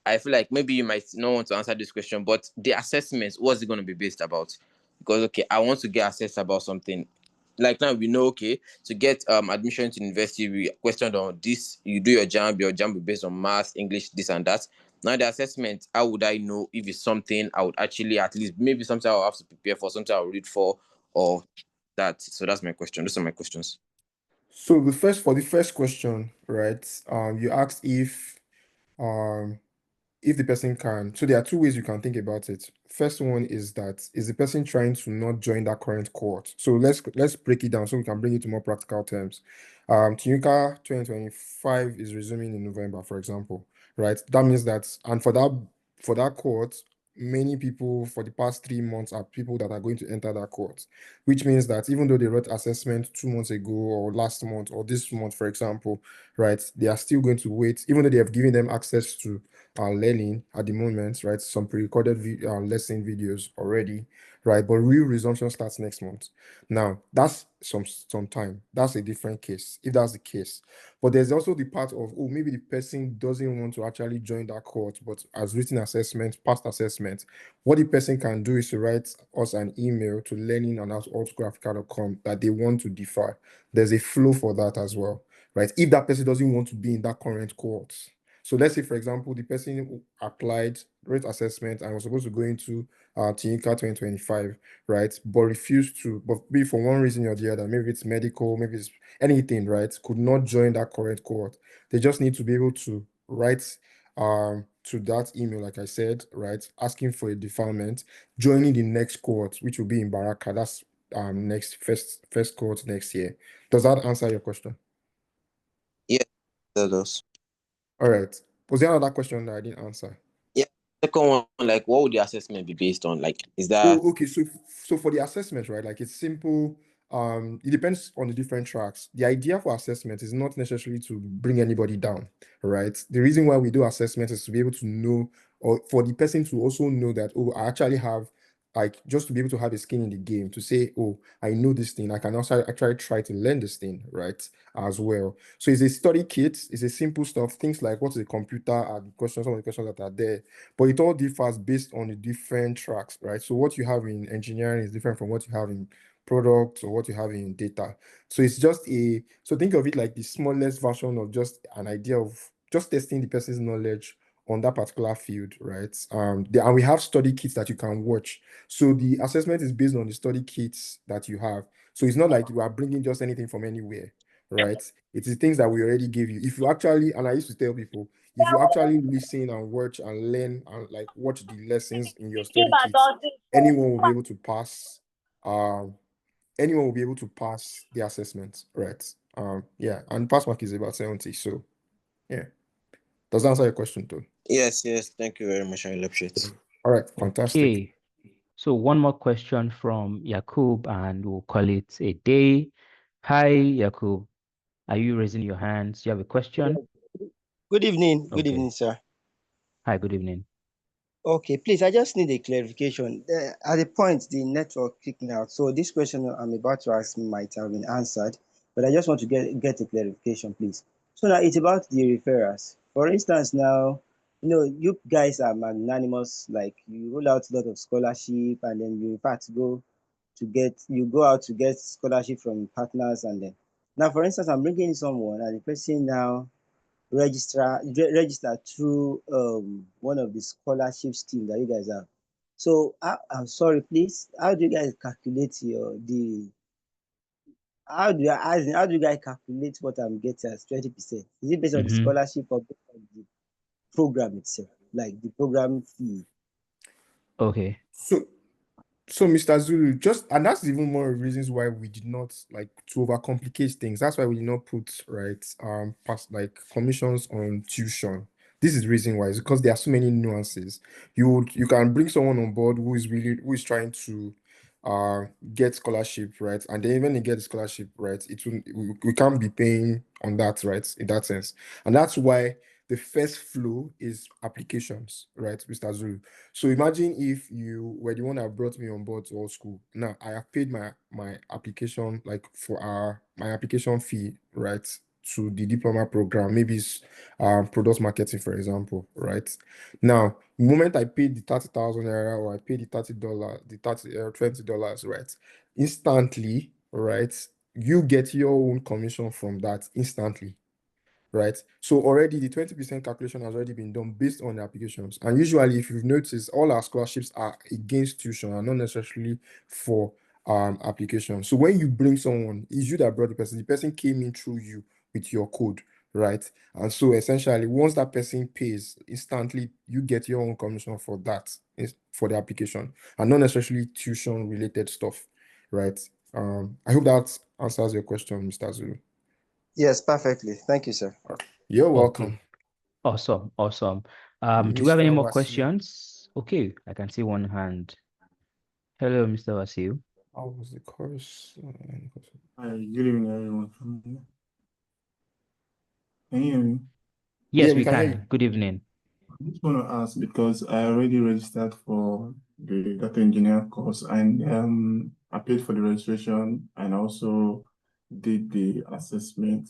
I feel like maybe you might not want to answer this question, but the assessments, what's it going to be based about? Because, okay, I want to get assessed about something. Like now we know, okay, to get admission to university, we questioned on this, you do your jam will be based on math, English, this and that. Now the assessment, how would I know if it's something I would actually at least maybe something I'll have to prepare for, something I'll read for, or that? So that's my question. Those are my questions. So for the first question, right? You asked um if the person can, so there are two ways you can think about it. First one is that is the person trying to not join that current cohort. So let's break it down so we can bring it to more practical terms. Tunica 2025 is resuming in November, for example, right? That means that, and for that cohort, many people for the past 3 months are people that are going to enter that cohort, which means that even though they wrote assessment 2 months ago or last month or this month, for example, right, they are still going to wait, even though they have given them access to learning at the moment, right? Some pre-recorded lesson videos already, right? But real resumption starts next month. Now, that's some time. That's a different case, if that's the case. But there's also the part of, oh, maybe the person doesn't want to actually join that course, but has written assessment, past assessment. What the person can do is to write us an email to learning@altschoolafrica.com that they want to defer. There's a flow for that as well, right? If that person doesn't want to be in that current course. So let's say, for example, the person who applied, wrote assessment, and was supposed to go into Tinica 2025, right? But refused to, but maybe for one reason or the other, maybe it's medical, maybe it's anything, right? Could not join that current cohort. They just need to be able to write to that email, like I said, right? Asking for a deferment, joining the next cohort, which will be in Baraka. That's next first cohort next year. Does that answer your question? Yeah, that does. All right. Was there another question that I didn't answer? Yeah. Second one, like, what would the assessment be based on? Like, is that Oh, okay. So for the assessment, right? Like it's simple. It depends on the different tracks. The idea for assessment is not necessarily to bring anybody down, right? The reason why we do assessment is to be able to know, or for the person to also know that, oh, I actually have, like, just to be able to have a skin in the game, to say, oh, I know this thing. I can also actually try to learn this thing, right? As well. So it's a study kit. It's a simple stuff. Things like what is a computer and questions, some of the questions that are there, but it all differs based on the different tracks, right? So what you have in engineering is different from what you have in products or what you have in data. So it's just so think of it like the smallest version of just an idea of just testing the person's knowledge on that particular field, right? And we have study kits that you can watch. So the assessment is based on the study kits that you have. So it's not like you are bringing just anything from anywhere, right? It is things that we already gave you. If you actually, and I used to tell people, if you actually listen and watch and learn and like watch the lessons in your study kits, anyone will be able to pass. Anyone will be able to pass the assessment, right? Yeah, and pass mark is about 70. So yeah, does that answer your question too? Yes, yes. Thank you very much. I appreciate it. All right, fantastic. Okay. So one more question from Yakub, and we'll call it a day. Hi, Yakub. Are you raising your hands? You have a question? Good evening. Good Okay. evening, sir. Hi, good evening. Okay, please, I just need a clarification. At the point, the network kicking out. So this question I'm about to ask might have been answered, but I just want to get a clarification, please. So now it's about the referrals. For instance, now, you guys are magnanimous, like you roll out a lot of scholarship, and then you in fact go out to get scholarship from partners, and then now, for instance, I'm bringing in someone, and the person now register through one of the scholarship schemes that you guys have. So I'm sorry, please. How do you guys calculate the how do you guys calculate what I'm getting as 20%? Is it based on the Mm-hmm. scholarship or based on the program itself, like the program fee? Okay. So, Mr. Zulu, and that's even more reasons why we did not like to overcomplicate things. That's why we did not put past like commissions on tuition. This is the reason why, it's because there are so many nuances. You can bring someone on board who is trying to uh get scholarship, right? And then when they get the scholarship, right, we can't be paying on that, right? In that sense. And that's why the first flow is applications, right, Mr. Zulu? So imagine if you were the one that brought me on board to Altschool. Now I have paid my application, like for my application fee, right, to the diploma program. Maybe it's product marketing, for example, right? Now, the moment I paid the 30,000 naira, or I paid the $30, the $20, right, instantly, right, you get your own commission from that instantly, right? So already the 20% calculation has already been done based on the applications. And usually, if you've noticed, all our scholarships are against tuition and not necessarily for application. So when you bring someone, it's you that brought the person came in through you with your code, right? And so essentially, once that person pays, instantly you get your own commission for that for the application, and not necessarily tuition related stuff, right? I hope that answers your question, Mr. Zulu. Yes, perfectly. Thank you, sir. You're welcome. Okay. Awesome. Awesome. Do we have any Mr. more Wasi. questions? Okay, I can see one hand. Hello, Mr. Wasil. How was the course? Hi, good evening, everyone. Can you hear me? Yeah, Yes, we we can hear you. can. Good evening. I just want to ask because I already registered for the data engineer course and I paid for the registration and also did the assessment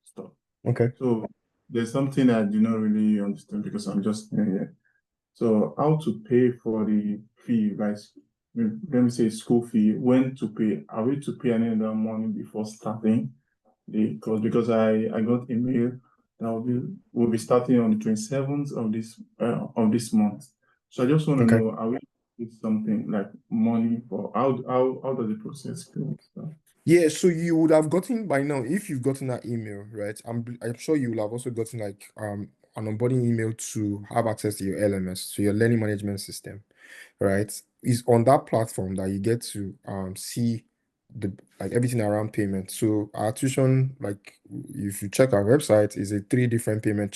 stuff. Okay. So there's something I do not really understand because I'm just new here. So how to pay for the fee, like let me say school fee, when to pay? Are we to pay any other money before starting the course? Because I got email that will be starting on the 27th of this month. So I just want to Okay. know, are we with something like money for how does the process go? So, Yeah, so you would have gotten by now, if you've gotten that email, right? I'm sure you will have also gotten like an onboarding email to have access to your LMS, to your learning management system, right? Is on that platform that you get to see the like everything around payment. So our tuition, like if you check our website, is a three different payment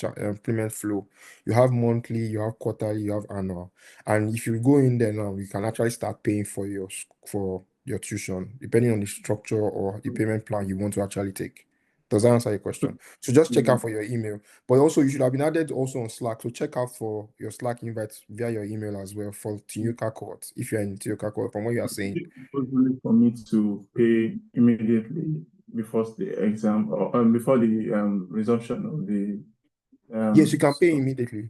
flow. You have monthly, you have quarterly, you have annual. And if you go in there now, you can actually start paying for for your tuition, depending on the structure or the payment plan you want to actually take. Does that answer your question? So just check out for your email. But also you should have been added also on Slack. So check out for your Slack invites via your email as well for Tinuka cohort. If you're in Tinuka cohort, from what you are saying. is it possible for me to pay immediately before the exam or before the resumption of the Yes, you can pay stuff? immediately.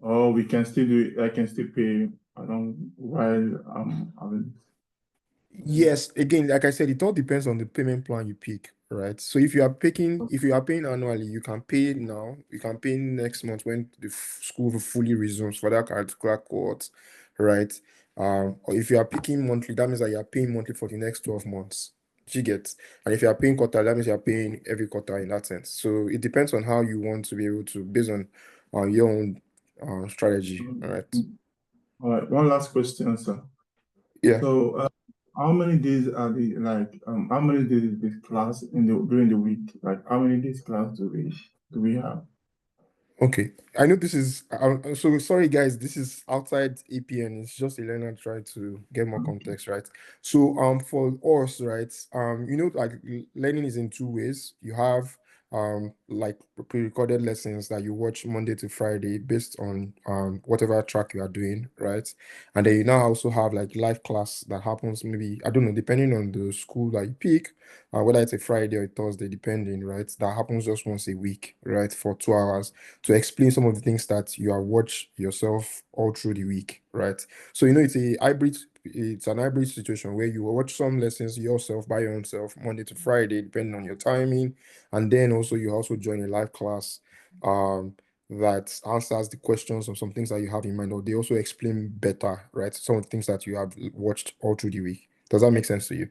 Or we can still do it, I can still pay along while I'm having Yes, again, like I said, it all depends on the payment plan you pick, right? So if you are paying annually, you can pay now, you can pay next month when the school fully resumes for that particular cohort, right? Or if you are picking monthly, that means that you are paying monthly for the next 12 months. You get, and if you are paying quarter, that means you are paying every quarter in that sense. So it depends on how you want to be able to, based on your own strategy, all right? All right, one last question, sir. Yeah. So how many days are the how many days is this class during the week? Like how many days class do we have? Okay, I know this is so sorry guys, this is outside APN. It's just Elena trying to get more context, right? So for us, right, like learning is in two ways. You have like pre-recorded lessons that you watch Monday to Friday based on whatever track you are doing, right? And then you now also have like live class that happens maybe, I don't know, depending on the school that you pick, whether it's a Friday or a Thursday, depending, right? That happens just once a week, right? For 2 hours to explain some of the things that you have watched yourself all through the week, right? So it's an hybrid situation where you will watch some lessons yourself by yourself Monday to Friday, depending on your timing, and then also you also join a live class that answers the questions of some things that you have in mind, or they also explain better, right? Some of the things that you have watched all through the week. Does that make sense to you?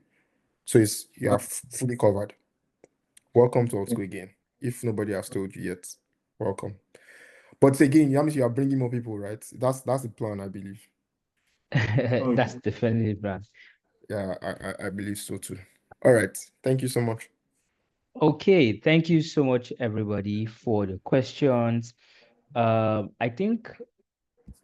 So you are fully covered. Welcome to Altschool again. If nobody has told you yet, welcome. But again, that means you are bringing more people, right? That's the plan, I believe. That's definitely right. Yeah, I believe so too. All right. Thank you so much. Okay, thank you so much, everybody, for the questions. I think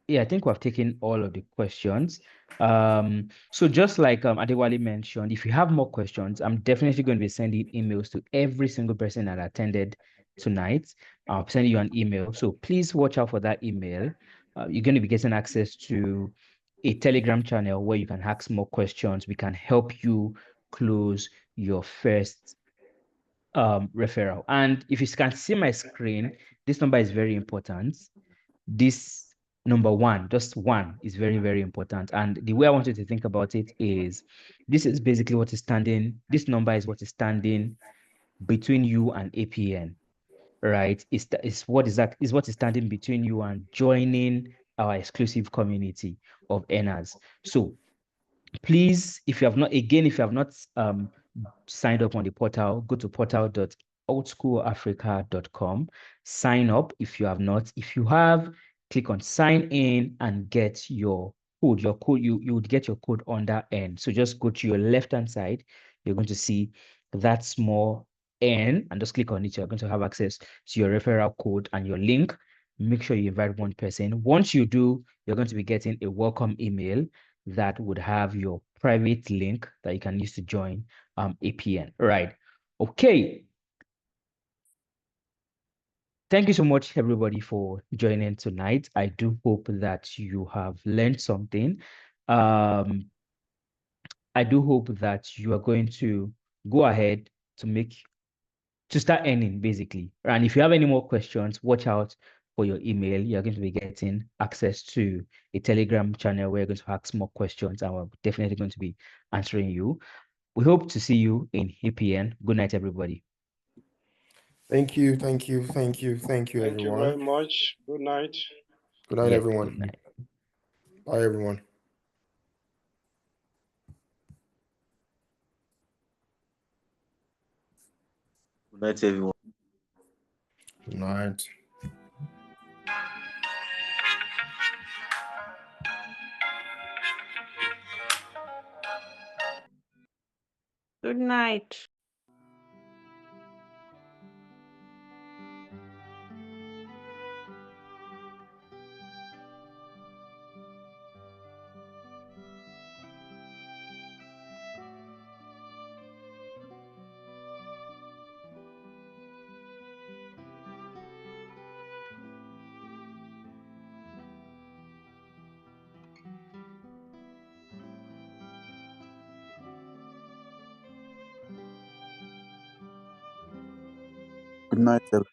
we've taken all of the questions. So just like Adewale mentioned, if you have more questions, I'm definitely going to be sending emails to every single person that attended tonight. I'll send you an email. So please watch out for that email. You're going to be getting access to a Telegram channel where you can ask more questions. We can help you close your first referral. And if you can see my screen, this number is very important. This number one, just one, is very, very important. And the way I want you to think about it is this is basically what is standing, this number is what is standing between you and APN, right? Is what is standing between you and joining our exclusive community of earners. So please, if you have not signed up on the portal, go to portal.altschoolafrica.com. Sign up if you have not. If you have, click on sign in and get your code. Your code, you would get your code on that end. So just go to your left-hand side. You're going to see that small N and just click on it. You're going to have access to your referral code and your link. Make sure you invite one person. Once you do, you're going to be getting a welcome email that would have your private link that you can use to join APN. Right. Okay. Thank you so much, everybody, for joining tonight. I do hope that you have learned something. I do hope that you are going to go ahead to start earning, basically. And if you have any more questions, watch out for your email. You're going to be getting access to a Telegram channel where you're going to ask more questions, and we're definitely going to be answering you. We hope to see you in APN. Good night, everybody. Thank you, everyone. Thank you very much. Good night. Good night, Yeah, everyone. good night. Bye, everyone. Good night, everyone. Good night. Good night. Good night, everyone.